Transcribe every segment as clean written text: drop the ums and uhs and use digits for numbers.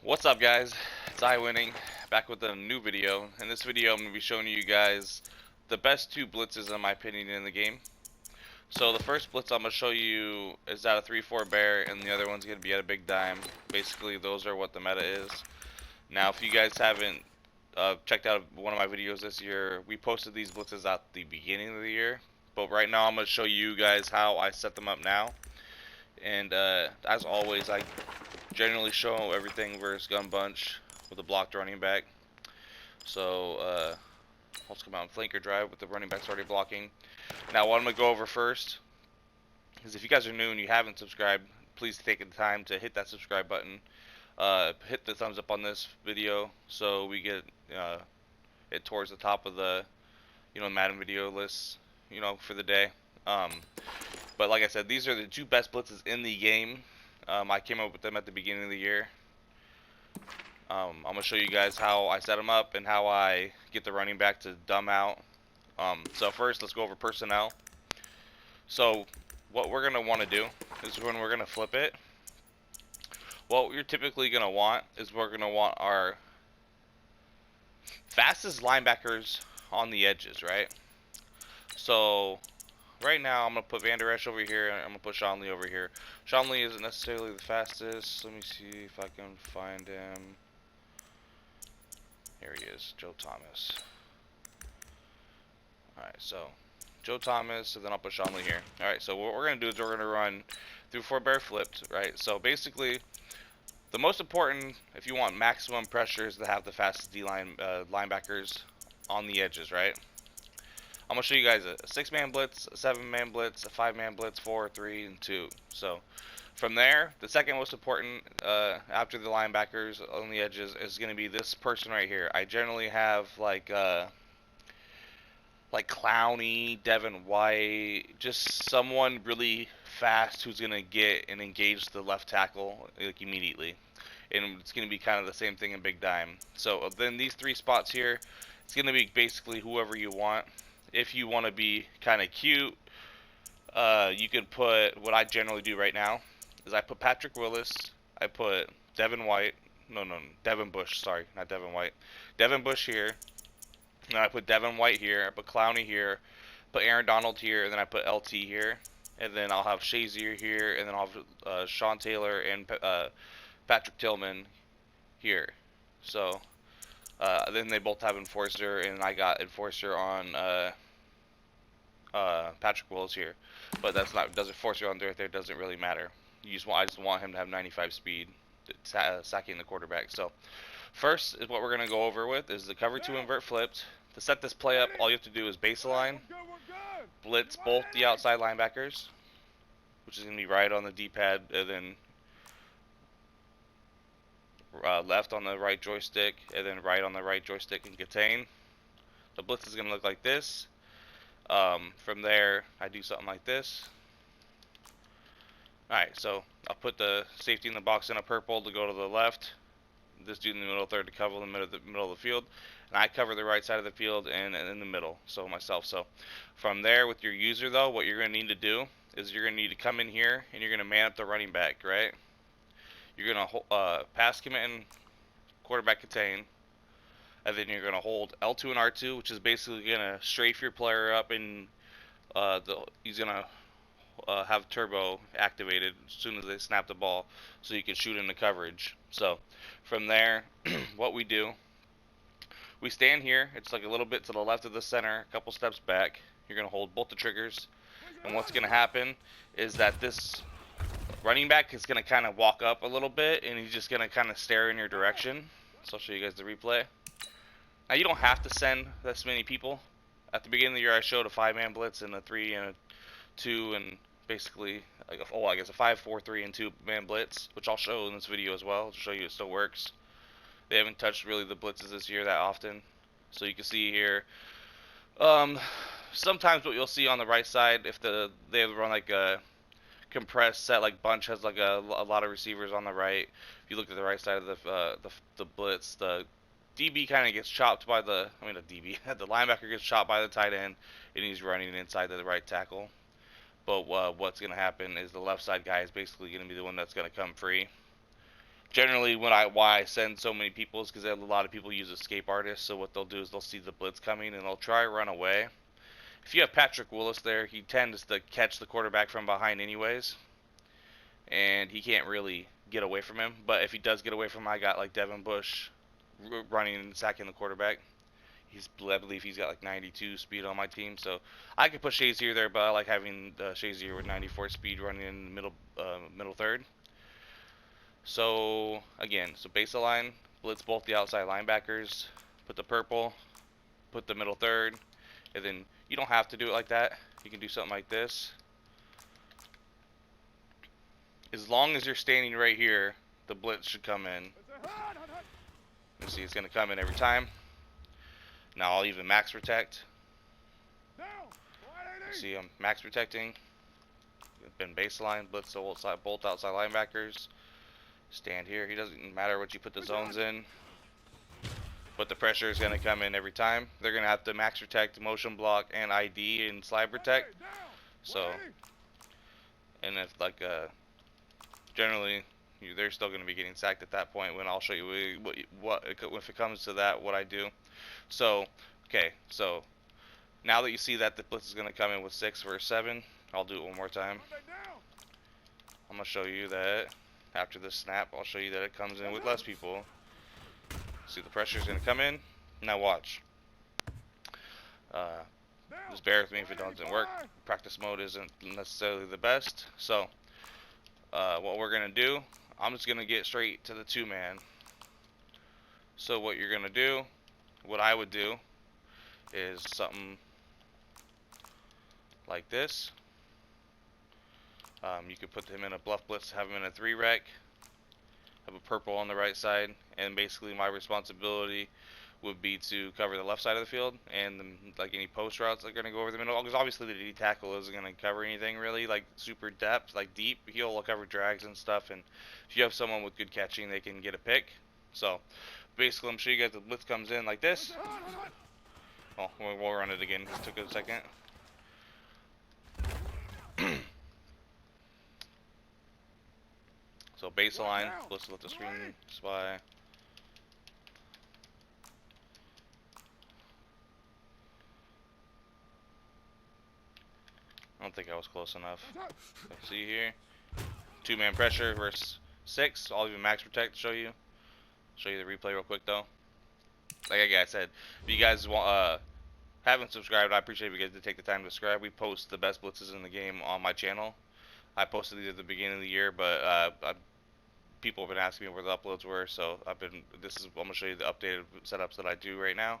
What's up, guys? It's iWinning back with a new video. In this video I'm going to be showing you guys the best two blitzes in my opinion in the game. So the first blitz I'm going to show you is at a 3-4 bear, and the other one's going to be at a big dime. Basically those are what the meta is. Now if you guys haven't checked out one of my videos this year, we posted these blitzes at the beginning of the year. But right now I'm going to show you guys how I set them up now. And as always, I generally show everything versus gun bunch with a blocked running back. So let's come out and flanker drive with the running backs already blocking. Now what I'm going to go over first is, if you guys are new and you haven't subscribed, please take the time to hit that subscribe button. Hit the thumbs up on this video so we get it towards the top of the Madden video list for the day. But like I said, these are the two best blitzes in the game. I came up with them at the beginning of the year. I'm going to show you guys how I set them up and how I get the running back to dumb out. So first, let's go over personnel. So what we're going to want to do is, when we're going to flip it, what you're typically going to want is, we're going to want our fastest linebackers on the edges, right? So right now I'm going to put Van Der Esch over here, and I'm going to put Sean Lee over here. Sean Lee isn't necessarily the fastest. Let me see if I can find him. Here he is, Joe Thomas. Alright, so Joe Thomas, and then I'll put Sean Lee here. Alright, so what we're going to do is we're going to run through 4 bear flipped, right? So basically, the most important, if you want maximum pressure, is to have the fastest D-line linebackers on the edges, right? I'm going to show you guys a 6-man blitz, a 7-man blitz, a 5-man blitz, 4, 3, and 2. So from there, the second most important after the linebackers on the edges is going to be this person right here. I generally have like Clowney, Devin White, just someone really fast who's going to get and engage the left tackle like immediately. And it's going to be kind of the same thing in big dime. So then these 3 spots here, it's going to be basically whoever you want. If you want to be kind of cute, you could put, what I generally do right now is I put Patrick Willis, I put Devin White, Devin Bush, sorry, not Devin White, Devin Bush here, and I put Devin White here, I put Clowney here, put Aaron Donald here, and then I put LT here, and then I'll have Shazier here, and then I'll have Sean Taylor and Patrick Tillman here. So then they both have Enforcer, and I got Enforcer on Patrick Willis here, but that's not, does Enforcer on there doesn't really matter. I just want him to have 95 speed, sacking the quarterback. So first is what we're gonna go over with is the cover 2 invert flipped. To set this play up, all you have to do is baseline, blitz both the outside linebackers, which is gonna be right on the D-pad, and then left on the right joystick, and then right on the right joystick and contain. The blitz is gonna look like this. From there, I do something like this. Alright, so I'll put the safety in the box in a purple to go to the left. This dude in the middle third to cover the middle of the field. And I cover the right side of the field and in the middle, so myself. So from there, with your user though, what you're going to need to do is you're going to need to come in here and you're going to man up the running back, right? You're going to pass commit and quarterback contain. And then you're going to hold L2 and R2, which is basically going to strafe your player up, and he's going to have turbo activated as soon as they snap the ball, so you can shoot into coverage. So from there, what we do, we stand here. It's like a little bit to the left of the center, a couple steps back. You're going to hold both the triggers, and what's going to happen is that this running back is going to kind of walk up a little bit, and he's just going to kind of stare in your direction. So I'll show you guys the replay. Now you don't have to send this many people. At the beginning of the year, I showed a 5-man blitz and a 3 and a 2, and basically like I guess a 5, 4, 3, and 2-man blitz, which I'll show in this video as well to show you it still works. They haven't touched really the blitzes this year that often, so you can see here. Sometimes what you'll see on the right side, if they run like a compressed set, like bunch has like a lot of receivers on the right. If you look at the right side of the blitz, the DB kind of gets chopped by the linebacker gets chopped by the tight end, and he's running inside to the right tackle. But what's going to happen is the left side guy is basically going to be the one that's going to come free. Generally, why I send so many people is because a lot of people use escape artists. So what they'll do is they'll see the blitz coming and they'll try to run away. If you have Patrick Willis there, he tends to catch the quarterback from behind anyways, and he can't really get away from him. But if he does get away from him, I got like Devin Bush running and sacking the quarterback. I believe he's got like 92 speed on my team, so I could put Shazier there, but I like having Shazier with 94 speed running in the middle third. So again, base line, blitz both the outside linebackers, put the purple, put the middle third, and then you don't have to do it like that. You can do something like this. As long as you're standing right here, the blitz should come in. You see, it's going to come in every time. Now I'll even max protect. You see, I'm max protecting. Been baseline, blitz both outside linebackers. Stand here. He doesn't matter what you put the zones in, but the pressure is going to come in every time. They're going to have to max protect, motion block, and ID and slide protect. So, and if like generally they're still going to be getting sacked at that point. When I'll show you what if it comes to that, what I do. So, okay, so now that you see that the blitz is going to come in with 6 versus 7, I'll do it one more time. I'm going to show you that after this snap, I'll show you that it comes in with less people. See, the pressure is going to come in. Now watch. Just bear with me if it doesn't work. Practice mode isn't necessarily the best. So, what we're going to do, I'm just going to get straight to the 2-man. So what you're going to do, what I would do, is something like this. You could put him in a bluff blitz, have him in a 3-rec, have a purple on the right side, and basically my responsibility would be to cover the left side of the field, and like any post routes are going to go over the middle, because obviously the D tackle isn't going to cover anything really like super depth, like deep. He'll cover drags and stuff, and if you have someone with good catching, they can get a pick. So basically, I'm sure you guys, the blitz comes in like this. Oh, we'll run it again. It took a second. So baseline, let's let the screen spy. I don't think I was close enough. Let's see here. 2-man pressure versus 6. I'll even max protect to show you. Show you the replay real quick though. Like I said, if you guys haven't subscribed, I appreciate if you guys to take the time to subscribe. We post the best blitzes in the game on my channel. I posted these at the beginning of the year, but people have been asking me where the uploads were, so I'm gonna show you the updated setups that I do right now.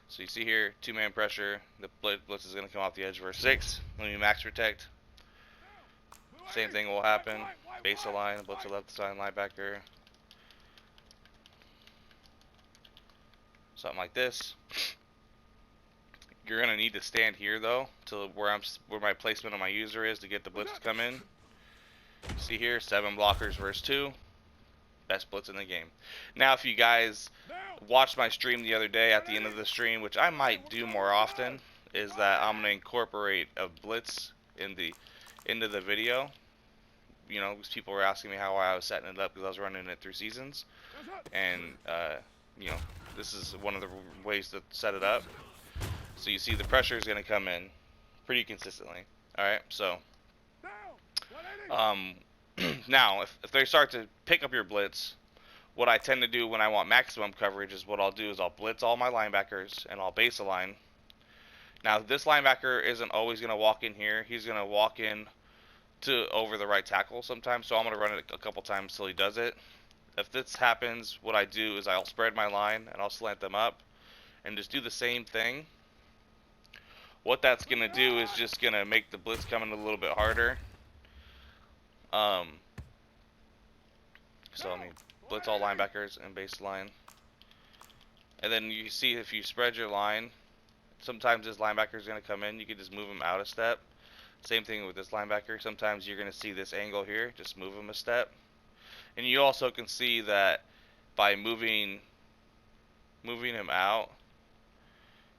So you see here, 2-man pressure, the blitz is gonna come off the edge versus 6. Let me max protect. Same thing will happen. Base line, blitz to left side linebacker. Something like this. You're gonna need to stand here though, to where my placement on my user is to get the blitz to come in. See here, 7 blockers versus 2. Best blitz in the game. Now, if you guys watched my stream the other day, at the end of the stream, which I might do more often, is that I'm gonna incorporate a blitz into the video. You know, because people were asking me how I was setting it up, because I was running it through seasons, and you know, this is one of the ways to set it up. So you see the pressure is gonna come in pretty consistently. All right, so now if they start to pick up your blitz, what I tend to do when I want maximum coverage is what I'll do is I'll blitz all my linebackers and I'll base a line. Now this linebacker isn't always going to walk in here. He's going to walk in to over the right tackle sometimes, so I'm going to run it a couple times till he does it. If this happens, what I do is I'll spread my line and I'll slant them up and just do the same thing. What that's going to do is just going to make the blitz come in a little bit harder. So let me blitz all linebackers and base line. And then you see if you spread your line, sometimes this linebacker is going to come in. You can just move him out a step. Same thing with this linebacker. Sometimes you're going to see this angle here. Just move him a step. And you also can see that by moving him out,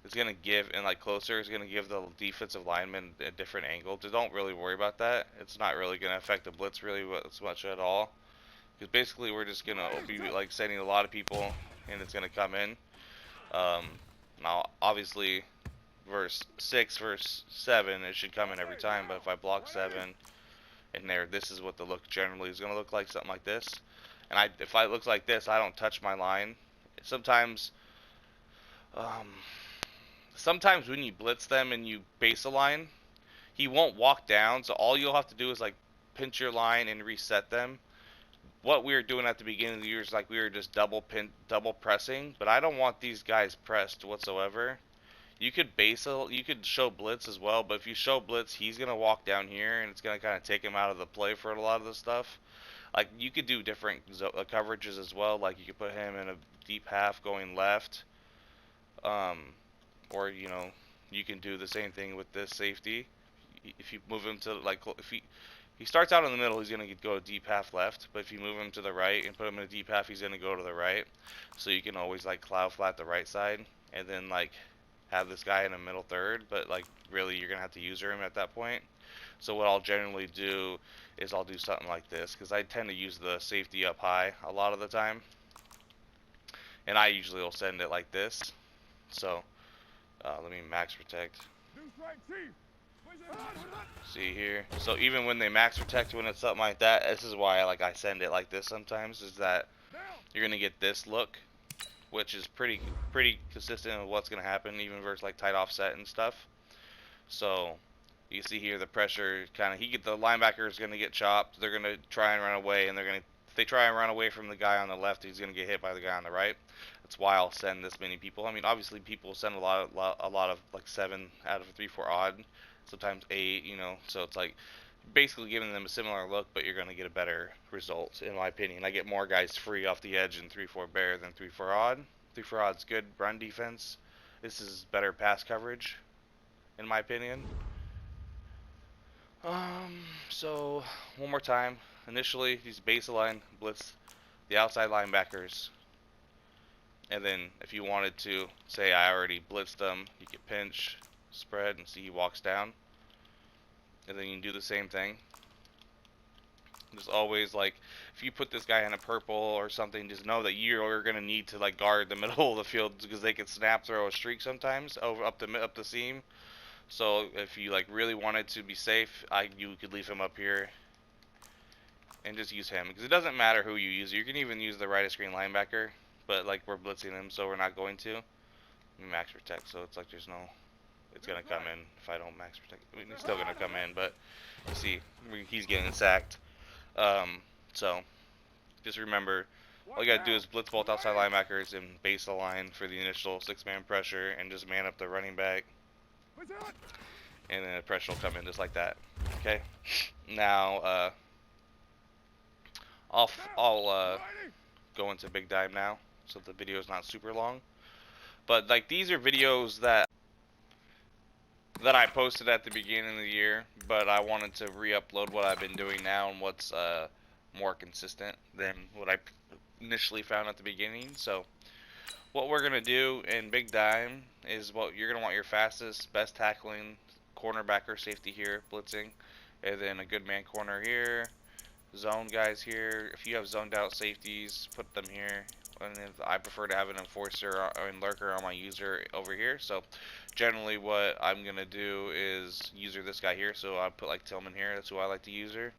it's going to give, and like closer, it's going to give the defensive lineman a different angle. So don't really worry about that. It's not really going to affect the blitz really much at all. because basically we're just gonna be like sending a lot of people, and it's gonna come in. Now obviously, verse 6, verse 7, it should come in every time. But if I block 7 in there, this is what the look generally is gonna look like, something like this. And if it looks like this, I don't touch my line. Sometimes, um, sometimes when you blitz them and you base a line, he won't walk down. So all you'll have to do is like pinch your line and reset them. What we were doing at the beginning of the year is like we were just double pressing, but I don't want these guys pressed whatsoever. You could you could show blitz as well, but if you show blitz, he's gonna walk down here, and it's gonna kind of take him out of the play for a lot of the stuff. Like you could do different coverages as well. Like you could put him in a deep half going left, or you can do the same thing with this safety. If you move him to like if he starts out in the middle, he's going to go deep half left, but if you move him to the right and put him in a deep half, he's going to go to the right. So you can always like cloud flat the right side, and then like have this guy in the middle third, but like really you're going to have to user him at that point. So what I'll generally do is I'll do something like this, because I tend to use the safety up high a lot of the time, and I usually will send it like this. So let me max protect. See here. So even when they max protect, when it's something like that, this is why I send it like this sometimes, is that you're gonna get this look, which is pretty consistent with what's gonna happen even versus like tight offset and stuff. So you see here the pressure the linebacker is gonna get chopped. They're gonna try and run away, and if they try and run away from the guy on the left, he's gonna get hit by the guy on the right. That's why I'll send this many people. I mean, obviously people send a lot of like 7 out of 3-4 odd, sometimes 8, so it's like basically giving them a similar look, but you're going to get a better result, in my opinion. I get more guys free off the edge in 3-4 bear than 3-4 odd. 3-4 odd's good run defense. This is better pass coverage, in my opinion. So one more time. Initially, these baseline blitz the outside linebackers, and then if you wanted to say I already blitzed them, you could pinch, spread, and see he walks down, and then you can do the same thing. Just always, like, if you put this guy in a purple or something, just know that you're gonna need to like guard the middle of the field, because they can snap throw a streak sometimes over up the seam. So if you like really wanted to be safe, you could leave him up here and just use him, because it doesn't matter who you use. You can even use the right of screen linebacker, but like we're blitzing him, so we're not going to. Let me max protect, so it's like it's gonna come in if I don't max protect. I mean, it's still gonna come in, but you see he's getting sacked. So just remember, all you gotta do is blitz both outside linebackers and base the line for the initial 6-man pressure, and just man up the running back, and then the pressure will come in just like that. Okay. Now I'll go into big dive now, so the video is not super long. But like these are videos that I posted at the beginning of the year, but I wanted to re-upload what I've been doing now and what's more consistent than what I initially found at the beginning. So what we're gonna do in big dime is you're gonna want your fastest, best tackling cornerback or safety here, blitzing, and then a good man corner here, zone guys here. If you have zoned out safeties, put them here. And I prefer to have an enforcer and lurker on my user over here. So generally what I'm gonna do is user this guy here. So I put like Tillman here. That's who I like to user,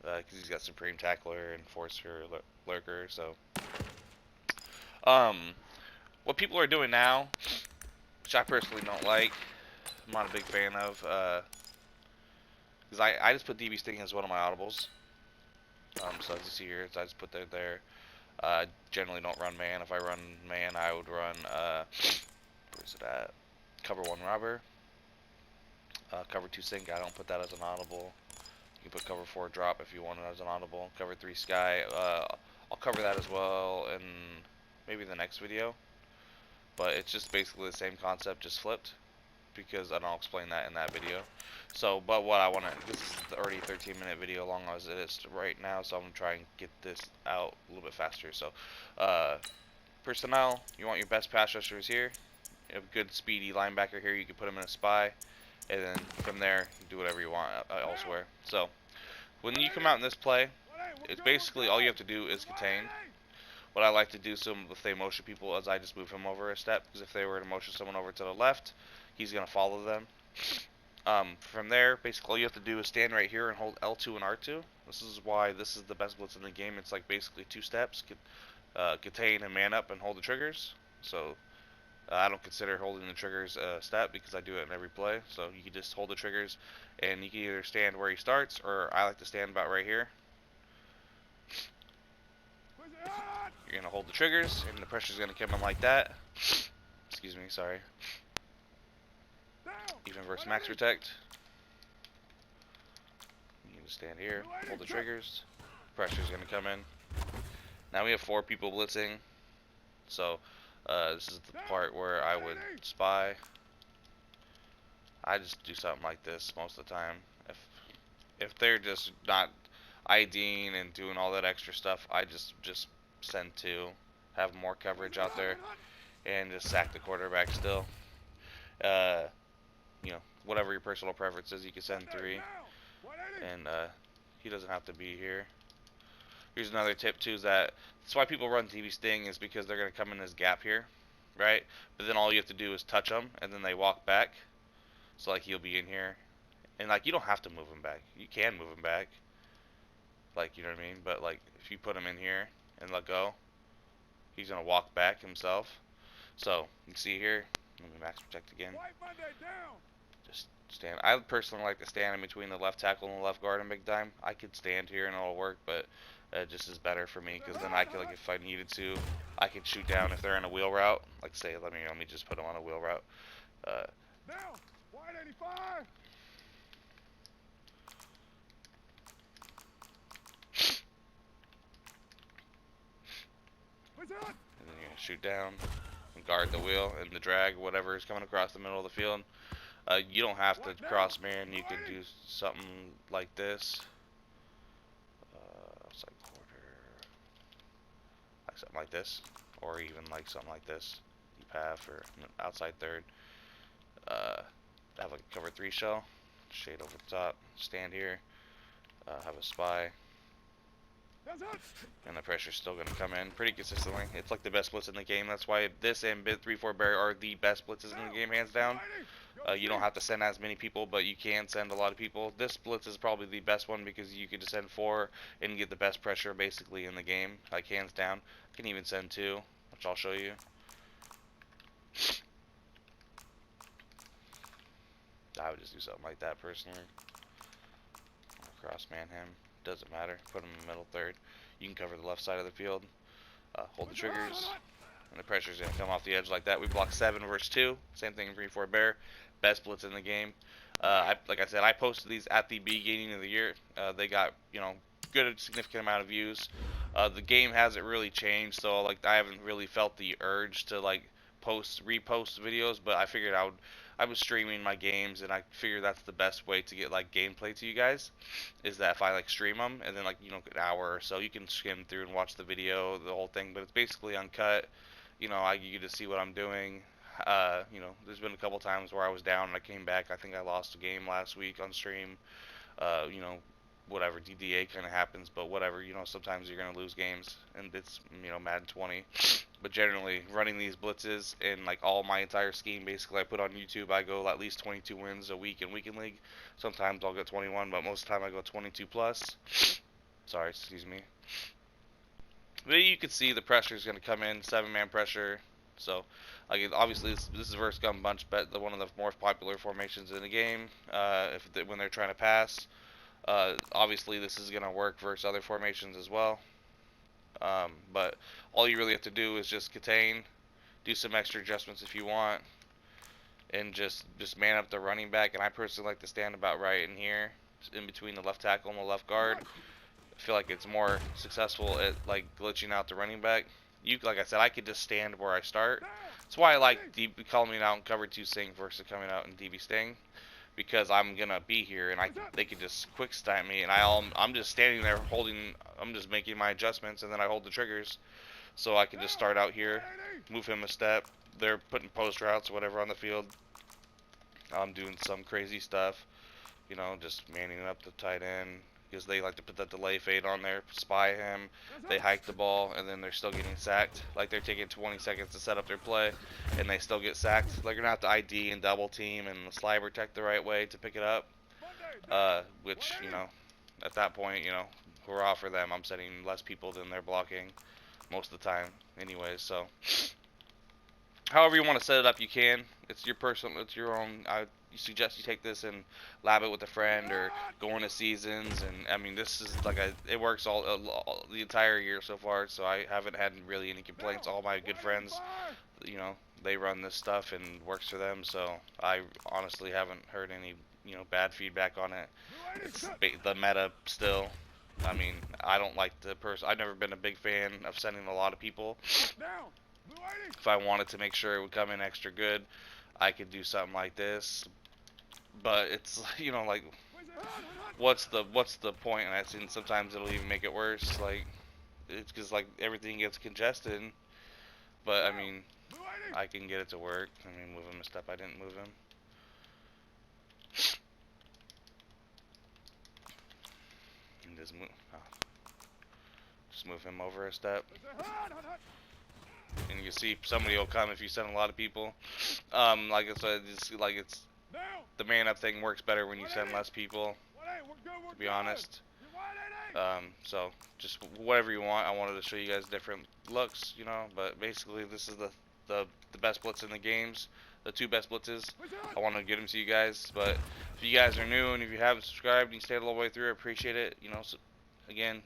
because he's got supreme tackler, enforcer, lurker. So what people are doing now, which I personally don't like, I'm not a big fan of, because I just put DB Sting as one of my audibles. So as you see here, so I just put that there. Generally don't run man. If I run man, I would run, where's it at? Cover 1 robber. Cover 2 sink, I don't put that as an audible. You can put cover 4 drop if you want it as an audible. Cover 3 sky, I'll cover that as well in maybe the next video. But it's just basically the same concept, just flipped, because I'll explain that in that video. So, but what I want to, this is already a 13-minute video long as it is right now, so I'm going to try and get this out a little bit faster. So, personnel, you want your best pass rushers here. You have a good speedy linebacker here, you can put him in a spy, and then from there, you do whatever you want elsewhere. So, when you come out in this play, it's basically all you have to do is contain. What I like to do if they motion people is I just move him over a step, because if they were to motion someone over to the left, he's going to follow them. From there, basically all you have to do is stand right here and hold L2 and R2. This is why this is the best blitz in the game. It's like basically 2 steps, contain and man up and hold the triggers. So I don't consider holding the triggers a step because I do it in every play. So you can just hold the triggers, and you can either stand where he starts, or I like to stand about right here. You're going to hold the triggers, and the pressure's going to come in like that. Excuse me, sorry. Even versus max protect. You can just stand here, hold the triggers. Pressure's going to come in. Now we have 4 people blitzing. So this is the part where I would spy. I just do something like this most of the time. If they're just not IDing and doing all that extra stuff, I just send 2, have more coverage out there, and just sack the quarterback still. You know, whatever your personal preference is, you can send 3, and he doesn't have to be here. Here's another tip too, is that's why people run TV Sting, is because they're going to come in this gap here, right? But then all you have to do is touch them, and then they walk back. So like he'll be in here, and like you don't have to move him back. You can move him back, like, you know what I mean. But like if you put him in here and let go, he's gonna walk back himself. So you can see here. Let me max protect again. Just stand. I personally like to stand in between the left tackle and the left guard in big time. I could stand here and it'll work, but it just is better for me, because then I could, like, if I needed to, I could shoot down if they're in a wheel route. Like say, let me just put them on a wheel route. Now, wide 85. And then you're gonna shoot down and guard the wheel and the drag, whatever is coming across the middle of the field. You don't have to cross man. You could do something like this. Outside quarter, like something like this, or even like something like this. Deep half or outside third. Have like a cover 3 shell, shade over the top, stand here, have a spy, and the pressure's still going to come in pretty consistently. It's like the best blitz in the game. That's why this and bit 3-4 bear are the best blitzes in the game, hands down. You don't have to send as many people, but you can send a lot of people. This blitz is probably the best one because you can just send 4 and get the best pressure basically in the game, like hands down. You can even send 2, which I'll show you. I would just do something like that personally. Cross man him, doesn't matter. Put him in the middle third. You can cover the left side of the field. Hold the triggers, and the pressure's gonna come off the edge like that. We block 7 versus 2. Same thing in 3-4 bear. Best blitz in the game. Like I said, I posted these at the beginning of the year. They got, you know, good significant amount of views. The game hasn't really changed, so like I haven't really felt the urge to like repost videos, but I figured I was streaming my games, and I figured that's the best way to get like gameplay to you guys, is that if I like stream them, and then like, you know, an hour or so, you can skim through and watch the video, the whole thing, but it's basically uncut. You know, you get to see what I'm doing. You know, there's been a couple times where I was down and I came back. I think I lost a game last week on stream. You know, whatever, DDA kind of happens, but whatever, you know, sometimes you're going to lose games, and it's, you know, Madden 20. But generally, running these blitzes and like all my entire scheme, basically I put on YouTube, I go at least 22 wins a week in Weekend League. Sometimes I'll get 21, but most of the time I go 22 plus. Sorry, excuse me. But you can see the pressure is going to come in, 7-man pressure. So, like, obviously this is versus gun bunch, but one of the more popular formations in the game. When they're trying to pass, obviously this is going to work versus other formations as well. But all you really have to do is just contain, do some extra adjustments if you want, and just man up the running back. And I personally like to stand about right in here, in between the left tackle and the left guard. I feel like it's more successful at like glitching out the running back. Like I said, I could just stand where I start. That's why I like coming out in cover 2 Sting versus coming out in DB Sting, because I'm gonna be here and they can just quick snipe me, and I'm just standing there I'm just making my adjustments, and then I hold the triggers, so I can just start out here, move him a step. They're putting post routes or whatever on the field. I'm doing some crazy stuff, you know, just manning up the tight end, because they like to put that delay fade on there, spy him, they hike the ball, and then they're still getting sacked. Like they're taking 20 seconds to set up their play, and they still get sacked. Like you're gonna have to ID and double team and slide protect the right way to pick it up. Which, you know, at that point, you know, hurrah for them. I'm setting less people than they're blocking most of the time anyways. So however you want to set it up, you can. It's your personal, it's your own. I suggest you take this and lab it with a friend or go into seasons. And I mean, this is like it works all the entire year so far, so I haven't had really any complaints. All my good friends, you know, they run this stuff and works for them, so I honestly haven't heard any, you know, bad feedback on it. It's the meta still. I mean, I don't like the person. I've never been a big fan of sending a lot of people. If I wanted to make sure it would come in extra good, I could do something like this. But it's, you know, like, what's the point? And I've seen sometimes it'll even make it worse. Like, it's because like everything gets congested. But I mean, I can get it to work. I mean, move him a step. I didn't move him. And just move him over a step. And you see somebody will come if you send a lot of people. Like I said, it's the man up thing works better when you send less people, to be honest. So just whatever you want. I wanted to show you guys different looks, you know, but basically this is the best blitz in the games, the two best blitzes. I want to get them to you guys, but if you guys are new and if you haven't subscribed and you stayed all the way through, I appreciate it. You know, so again,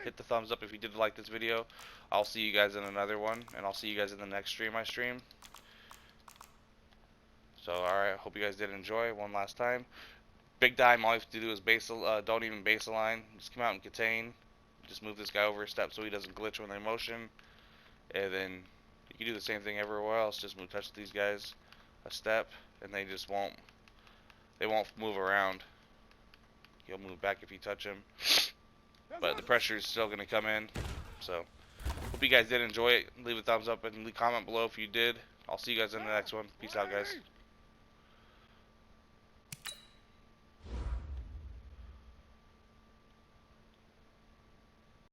hit the thumbs up if you did like this video. I'll see you guys in another one, and I'll see you guys in the next stream I stream. So, alright, hope you guys did enjoy one last time. Big dime, all you have to do is don't even base align. Just come out and contain. Just move this guy over a step so he doesn't glitch when they're in motion. And then you can do the same thing everywhere else. Just touch these guys a step, and they just won't move around. He'll move back if you touch him. But the pressure is still going to come in. So, hope you guys did enjoy it. Leave a thumbs up and comment below if you did. I'll see you guys in the next one. Peace out, guys.